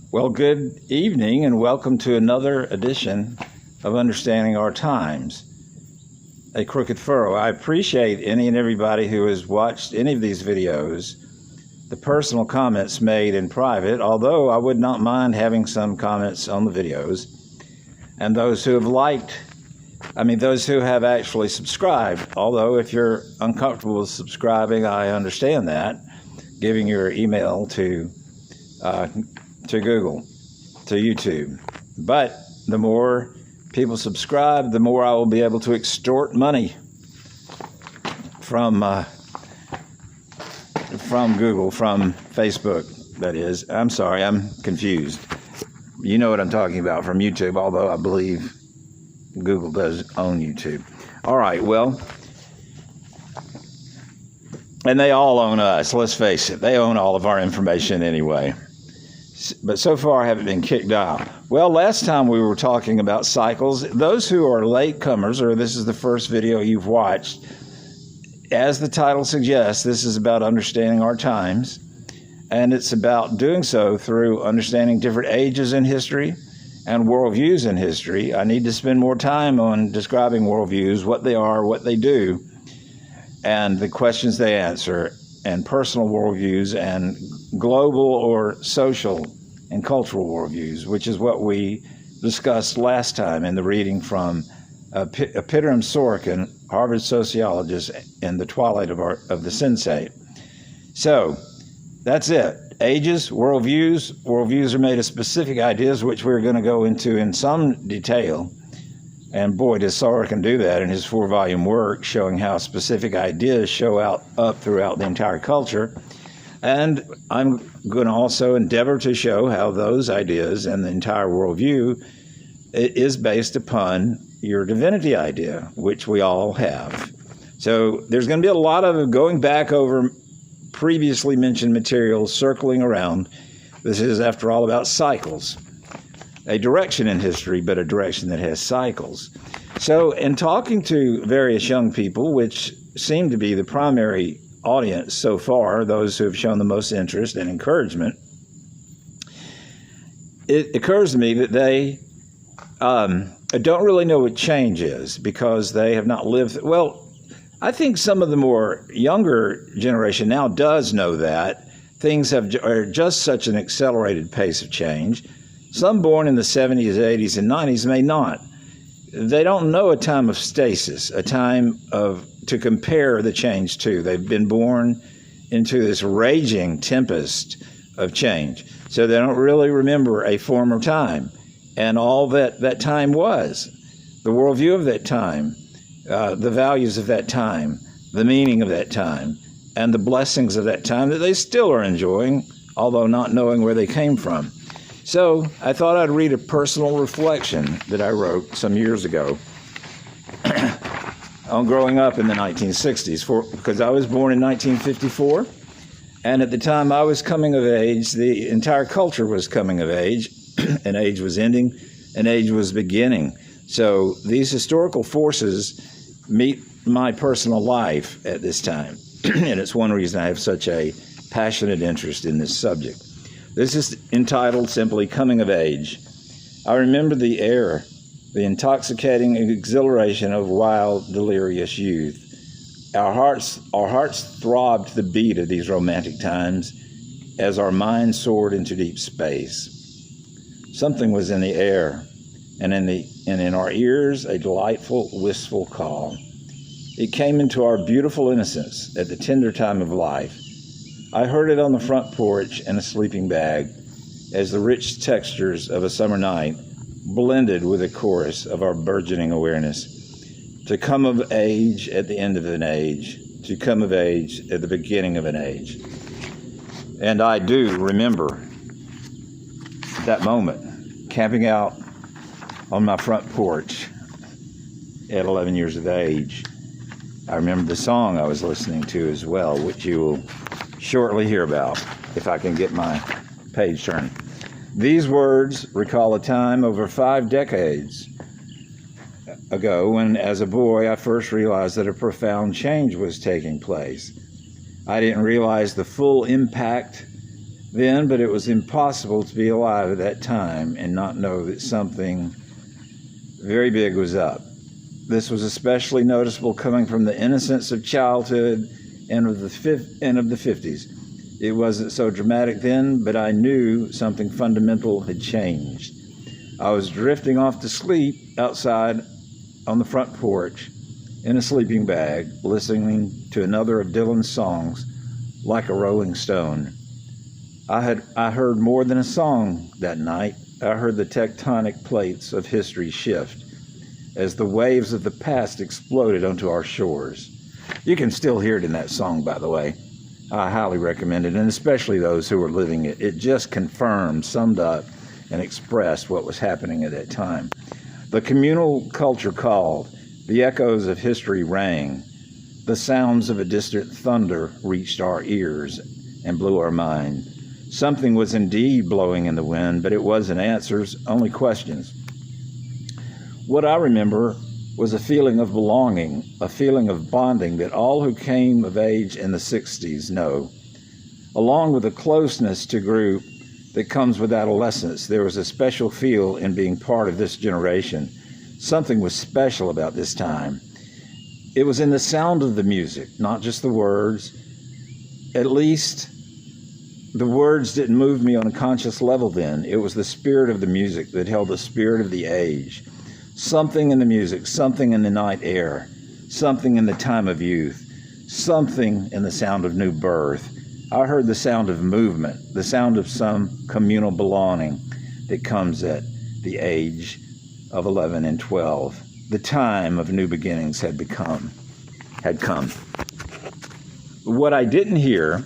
Well, good evening and welcome to another edition of Understanding Our Times, a Crooked Furrow. I appreciate any and everybody who has watched any of these videos, the personal comments made in private, although I would not mind having some comments on the videos, and those who have those who have actually subscribed, although if you're uncomfortable with subscribing, I understand that, giving your email to Google, to YouTube. But the more people subscribe, the more I will be able to extort money from Google, from Facebook, that is. I'm sorry, I'm confused. You know what I'm talking about, from YouTube, although I believe Google does own YouTube. All right, well, and they all own us, let's face it. They own all of our information anyway. But so far I haven't been kicked out. Well, last time we were talking about cycles. Those who are latecomers, or this is the first video you've watched, as the title suggests, this is about understanding our times, and it's about doing so through understanding different ages in history and worldviews in history. I need to spend more time on describing worldviews, what they are, what they do, and the questions they answer, and personal worldviews and global or social and cultural worldviews, which is what we discussed last time in the reading from Pitram Sorokin, Harvard sociologist, in the twilight of the sensate. So that's it. Ages, worldviews. Worldviews are made of specific ideas, which we're going to go into in some detail. And boy, does Sorokin do that in his 4-volume work, showing how specific ideas show up throughout the entire culture. And I'm going to also endeavor to show how those ideas and the entire worldview is based upon your divinity idea, which we all have. So there's going to be a lot of going back over previously mentioned materials, circling around. This is, after all, about cycles. A direction in history, but a direction that has cycles. So in talking to various young people, which seem to be the primary audience so far, those who have shown the most interest and encouragement, it occurs to me that they don't really know what change is because they have not lived. Well, I think some of the more younger generation now does know that things are just such an accelerated pace of change. Some born in the 70s, 80s, and 90s may not. They don't know a time of stasis, a time to compare the change to. They've been born into this raging tempest of change. So they don't really remember a former time and all that time was, the worldview of that time, the values of that time, the meaning of that time, and the blessings of that time that they still are enjoying, although not knowing where they came from. So I thought I'd read a personal reflection that I wrote some years ago on growing up in the 1960s, because I was born in 1954, and at the time I was coming of age, the entire culture was coming of age. An age was ending, an age was beginning. So these historical forces meet my personal life at this time, and it's one reason I have such a passionate interest in this subject. This is entitled simply Coming of Age. I remember the air, the intoxicating exhilaration of wild, delirious youth. Our hearts throbbed to the beat of these romantic times as our minds soared into deep space. Something was in the air, and in our ears a delightful, wistful call. It came into our beautiful innocence at the tender time of life. I heard it on the front porch in a sleeping bag as the rich textures of a summer night blended with the chorus of our burgeoning awareness. To come of age at the end of an age, to come of age at the beginning of an age. And I do remember that moment, camping out on my front porch at 11 years of age. I remember the song I was listening to as well, which you will shortly hear about, if I can get my page turned. These words recall a time over 5 decades ago when, as a boy, I first realized that a profound change was taking place. I didn't realize the full impact then, but it was impossible to be alive at that time and not know that something very big was up. This was especially noticeable coming from the innocence of childhood and of the 50s. It wasn't so dramatic then, but I knew something fundamental had changed. I was drifting off to sleep outside on the front porch in a sleeping bag, listening to another of Dylan's songs, Like a Rolling Stone. I heard more than a song that night. I heard the tectonic plates of history shift as the waves of the past exploded onto our shores. You can still hear it in that song, by the way. I highly recommend it, and especially those who were living it. It just confirmed, summed up, and expressed what was happening at that time. The communal culture called, the echoes of history rang, the sounds of a distant thunder reached our ears and blew our mind. Something was indeed blowing in the wind, but it wasn't answers, only questions. What I remember was a feeling of belonging, a feeling of bonding that all who came of age in the 60s know. Along with a closeness to group that comes with adolescence, there was a special feel in being part of this generation. Something was special about this time. It was in the sound of the music, not just the words. At least the words didn't move me on a conscious level then. It was the spirit of the music that held the spirit of the age. Something in the music, something in the night air, something in the time of youth, something in the sound of new birth. I heard the sound of movement, the sound of some communal belonging that comes at the age of 11 and 12. The time of new beginnings had come. What I didn't hear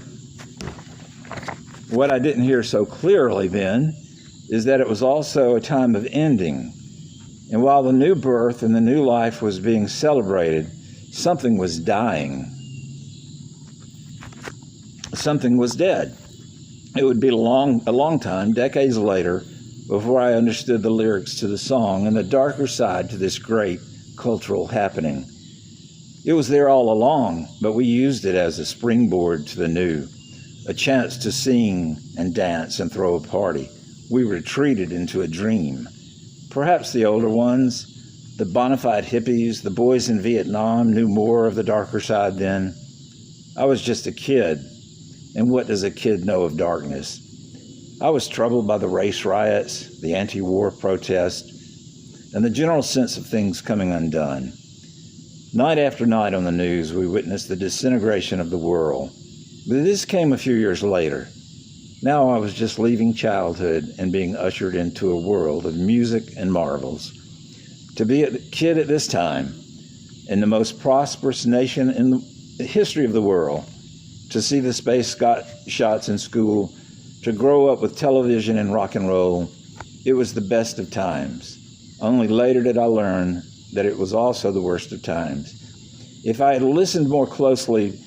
so clearly then is that it was also a time of ending. And while the new birth and the new life was being celebrated, something was dying. Something was dead. It would be a long time, decades later, before I understood the lyrics to the song and the darker side to this great cultural happening. It was there all along, but we used it as a springboard to the new, a chance to sing and dance and throw a party. We retreated into a dream. Perhaps the older ones, the bona fide hippies, the boys in Vietnam knew more of the darker side then. I was just a kid, and what does a kid know of darkness? I was troubled by the race riots, the anti-war protest, and the general sense of things coming undone. Night after night on the news, we witnessed the disintegration of the world. But this came a few years later. Now I was just leaving childhood and being ushered into a world of music and marvels. To be a kid at this time, in the most prosperous nation in the history of the world, to see the space shots in school, to grow up with television and rock and roll, it was the best of times. Only later did I learn that it was also the worst of times. If I had listened more closely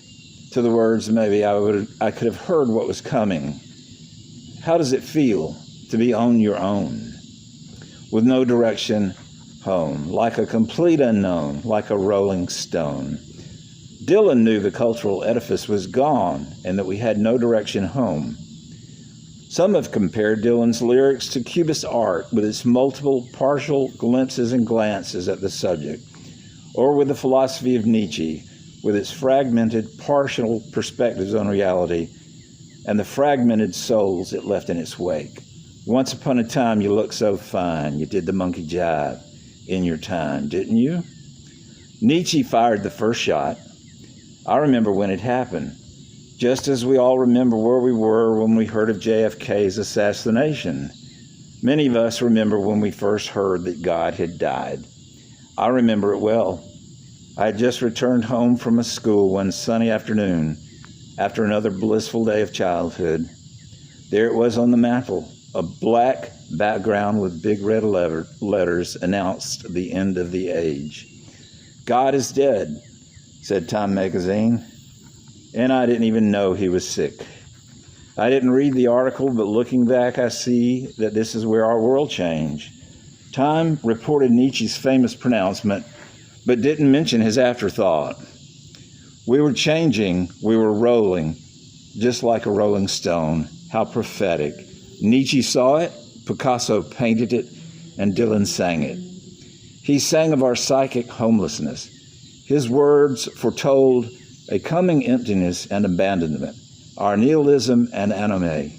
to the words, maybe I could have heard what was coming. How does it feel to be on your own, with no direction home, like a complete unknown, like a rolling stone? Dylan knew the cultural edifice was gone and that we had no direction home. Some have compared Dylan's lyrics to Cubist art with its multiple partial glimpses and glances at the subject, or with the philosophy of Nietzsche with its fragmented partial perspectives on reality and the fragmented souls it left in its wake. Once upon a time you looked so fine, you did the monkey jive in your time, didn't you? Nietzsche fired the first shot. I remember when it happened, just as we all remember where we were when we heard of JFK's assassination. Many of us remember when we first heard that God had died. I remember it well. I had just returned home from a school one sunny afternoon after another blissful day of childhood. There it was on the mantel. A black background with big red letters announced the end of the age. God is dead, said Time magazine. And I didn't even know he was sick. I didn't read the article, but looking back, I see that this is where our world changed. Time reported Nietzsche's famous pronouncement, but didn't mention his afterthought. We were changing, we were rolling, just like a rolling stone. How prophetic. Nietzsche saw it, Picasso painted it, and Dylan sang it. He sang of our psychic homelessness. His words foretold a coming emptiness and abandonment, our nihilism and anime.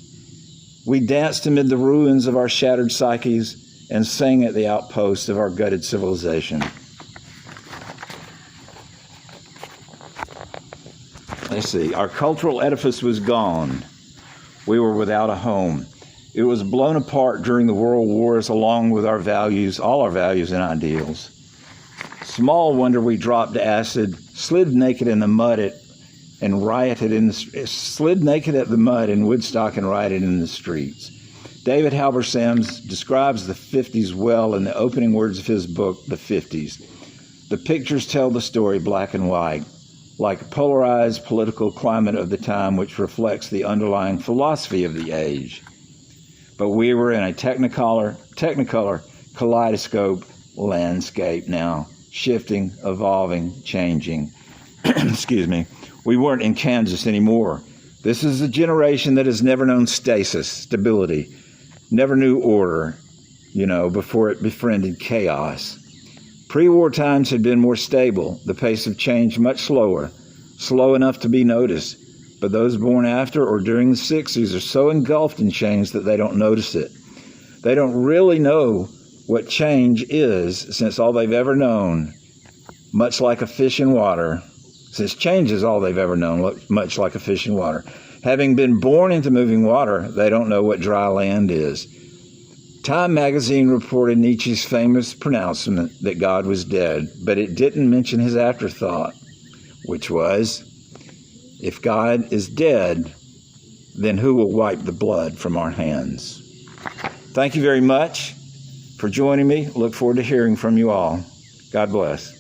We danced amid the ruins of our shattered psyches and sang at the outposts of our gutted civilization. Let's see. Our cultural edifice was gone. We were without a home. It was blown apart during the world wars along with our values, all our values and ideals. Small wonder we dropped acid, slid naked in the mud slid naked at the mud in Woodstock and rioted in the streets. David Halberstam describes the 50s well in the opening words of his book, The 50s. The pictures tell the story black and white, like a polarized political climate of the time which reflects the underlying philosophy of the age. But we were in a technicolor kaleidoscope landscape now, shifting, evolving, changing. Excuse me. We weren't in Kansas anymore. This is a generation that has never known stasis, stability, never knew order, before it befriended chaos. Pre-war times had been more stable, the pace of change much slower, slow enough to be noticed. But those born after or during the 60s are so engulfed in change that they don't notice it. They don't really know what change is, since all they've ever known, much like a fish in water, since change is all they've ever known, much like a fish in water. Having been born into moving water, they don't know what dry land is. Time magazine reported Nietzsche's famous pronouncement that God was dead, but it didn't mention his afterthought, which was, if God is dead, then who will wipe the blood from our hands? Thank you very much for joining me. Look forward to hearing from you all. God bless.